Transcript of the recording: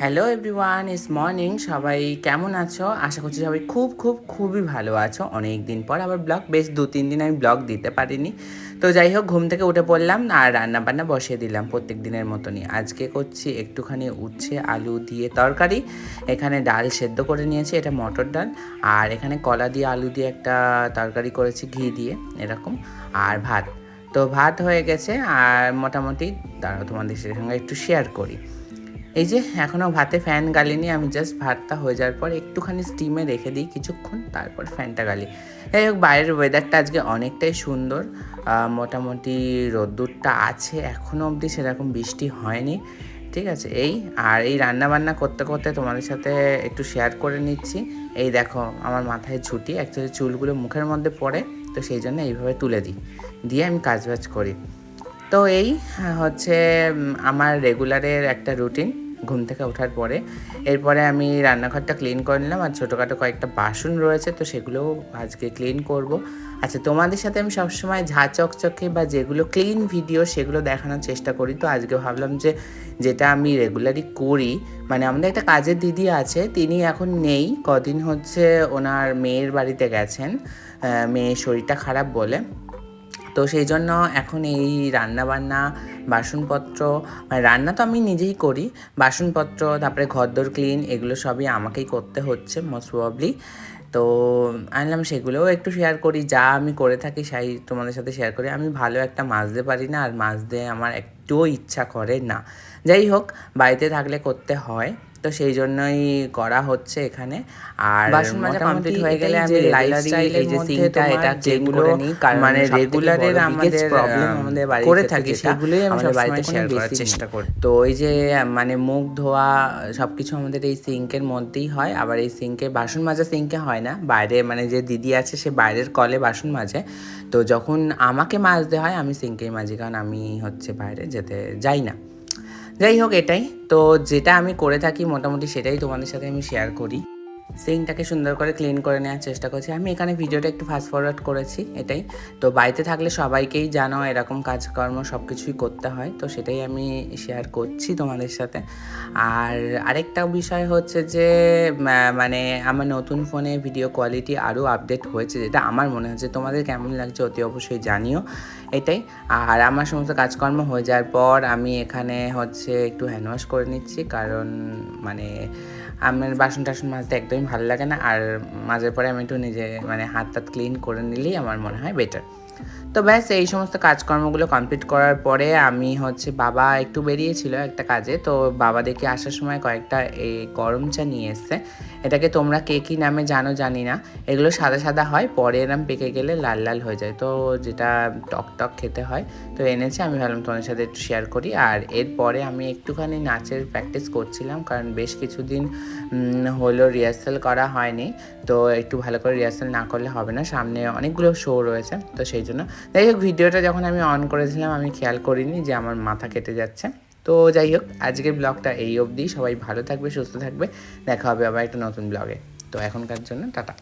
Hello everyone, ইস morning. সবাই কেমন আছো? আশা করছি সবাই খুবই ভালো আছো। অনেক দিন পর আবার ব্লগ, বেশ 2-3 দিন আমি ব্লগ দিতে পারিনি। তো যাই হোক, ঘুম থেকে উঠে পড়লাম আর রান্নাবান্না বসিয়ে দিলাম প্রত্যেক দিনের মতনই। আজকে করছি একটুখানি উচ্ছে আলু দিয়ে তরকারি। এখানে ডাল সেদ্ধ করে নিয়েছি, এটা মটর ডাল। আর এখানে কলা দিয়ে আলু দিয়ে একটা তরকারি করেছি ঘি দিয়ে, এরকম। আর ভাত, তো ভাত হয়ে গেছে। আর মোটামুটি দাঁড়াও, তোমাদের সঙ্গে একটু শেয়ার করি। এই যে এখনও ভাতে ফ্যান গালিনি, আমি জাস্ট ভাতটা হয়ে যাওয়ার পর একটুখানি স্টিমে রেখে দিই কিছুক্ষণ, তারপর ফ্যানটা গালি। যাই হোক, বাইরের ওয়েদারটা আজকে অনেকটাই সুন্দর। মোটামুটি রোদ্দুরটা আছে, এখনও অবধি সেরকম বৃষ্টি হয়নি। ঠিক আছে, আর এই রান্না বান্না করতে করতে তোমাদের সাথে একটু শেয়ার করে নিচ্ছি। এই দেখো, আমার মাথায় ঝুঁটি, অ্যাকচুয়ালি চুলগুলো মুখের মধ্যে পড়ে, তো সেই জন্য এইভাবে তুলে দিই, দিয়ে আমি কাজবাজ করি। তো হচ্ছে আমার রেগুলারের একটা রুটিন ঘুম থেকে ওঠার পরে। এরপরে আমি রান্নাঘরটা ক্লিন করে নিলাম, আর ছোটোখাটো কয়েকটা বাসন রয়েছে, তো সেগুলোও আজকে ক্লিন করব। আচ্ছা, তোমাদের সাথে আমি সবসময় ঝাঁ চকচকে বা যেগুলো ক্লিন ভিডিও সেগুলো দেখানোর চেষ্টা করি। তো আজকে ভাবলাম যে যেটা আমি রেগুলারই করি, মানে আমাদের একটা কাজের দিদি আছে, তিনি এখন নেই, কদিন হচ্ছে ওনার মেয়ের বাড়িতে গেছেন, মেয়ের শরীরটা খারাপ বলে। তো সেই জন্য এখন এই রান্নাবান্না, বাসনপত্র, মানে রান্না তো আমি নিজেই করি, বাসনপত্র, তারপরে ঘরদোর ক্লিন, এগুলো সবই আমাকেই করতে হচ্ছে মোস্ট প্রবাবলি। তো আনলাম সেগুলোও একটু শেয়ার করি, যা আমি করে থাকি সেই তোমাদের সাথে শেয়ার করি। আমি ভালো একটা মাজতে পারি না, আর মাজতে আমার একটুও ইচ্ছা করে না। যাই হোক, বাড়িতে থাকলে করতে হয়, তো সেই জন্যই করা হচ্ছে এখানে। আর বাসন মাজা কমপ্লিট হয়ে গেলে আমি লাইফস্টাইলের মধ্যে এটা ক্লিন করে নিই, কারণ মানে রেগুলারের আমাদের প্রবলেম আমাদের বাড়িতে করে থাকি, সেগুলোই আমি আমাদের বাড়িতে শেয়ার করার চেষ্টা করি। তো এই যে মানে মুখ ধোয়া সব কিছু আমাদের এই সিঙ্কের মধ্যেই হয়। আবার এই সিঙ্কে বাসন মাজা সিঙ্কে হয় না, বাইরে মানে যে দিদি আছে সে বাইরের কলে বাসন মাজে। তো যখন আমাকে মাজতে হয় আমি সিঙ্কেই মাজি, কারণ আমি হচ্ছে বাইরে যেতে যাই না। যাই হোক, এটাই তো যেটা আমি করে থাকি মোটামুটি সেটাই তোমাদের সাথে আমি শেয়ার করি। সিঙ্কটাকে সুন্দর করে ক্লিন করে নেওয়ার চেষ্টা করছি। আমি এখানে ভিডিওটা একটু ফাস্ট ফরওয়ার্ড করেছি, এটাই। তো বাড়িতে থাকলে সবাইকেই জানো এরকম কাজকর্ম সব কিছুই করতে হয়, তো সেটাই আমি শেয়ার করছি তোমাদের সাথে। আর আরেকটা বিষয় হচ্ছে যে মানে আমার নতুন ফোনে ভিডিও কোয়ালিটি আরও আপডেট হয়েছে, যেটা আমার মনে হচ্ছে। তোমাদের কেমন লাগছে অতি অবশ্যই জানিও, এটাই। আর আমার সমস্ত কাজকর্ম হয়ে যাওয়ার পর আমি এখানে হচ্ছে একটু হ্যান্ড ওয়াশ করে নিচ্ছি, কারণ মানে আমার বাসন টাসন মাজতে একদমই ভালো লাগে না। আর মাজার পরে আমি একটু নিজে মানে হাত টাত ক্লিন করে নিলেই আমার মনে হয় বেটার। তো ব্যাস, এই সমস্ত কাজকর্মগুলো কমপ্লিট করার পরে আমি হচ্ছে, বাবা একটু বেরিয়েছিল একটা কাজে, তো বাবা দেখে আসার সময় কয়েকটা এই গরম চা নিয়ে এসছে। এটাকে তোমরা কে কী নামে জানো জানি না, এগুলো সাদা সাদা হয়, পরে এরম পেকে গেলে লাল লাল হয়ে যায়, তো যেটা টক টক খেতে হয়। তো এনেছে, আমি ভাবলাম তোমাদের সাথে একটু শেয়ার করি। আর এরপরে আমি একটুখানি নাচের প্র্যাকটিস করছিলাম, কারণ বেশ কিছুদিন হলো রিহার্সাল করা হয়নি। তো একটু ভালো করে রিহার্সাল না করলে হবে না, সামনে অনেকগুলো শো রয়েছে, তো সেই জন্য। যাই হোক, ভিডিওটা যখন আমি অন করেছিলাম আমি খেয়াল করিনি যে আমার মাথা কেটে যাচ্ছে। তো যাই হোক, আজকের ব্লগটা এই অবধি। সবাই ভালো থাকবে, সুস্থ থাকবে, দেখা হবে আবার একটা নতুন ব্লগে। তো এখনকার জন্য টাটা।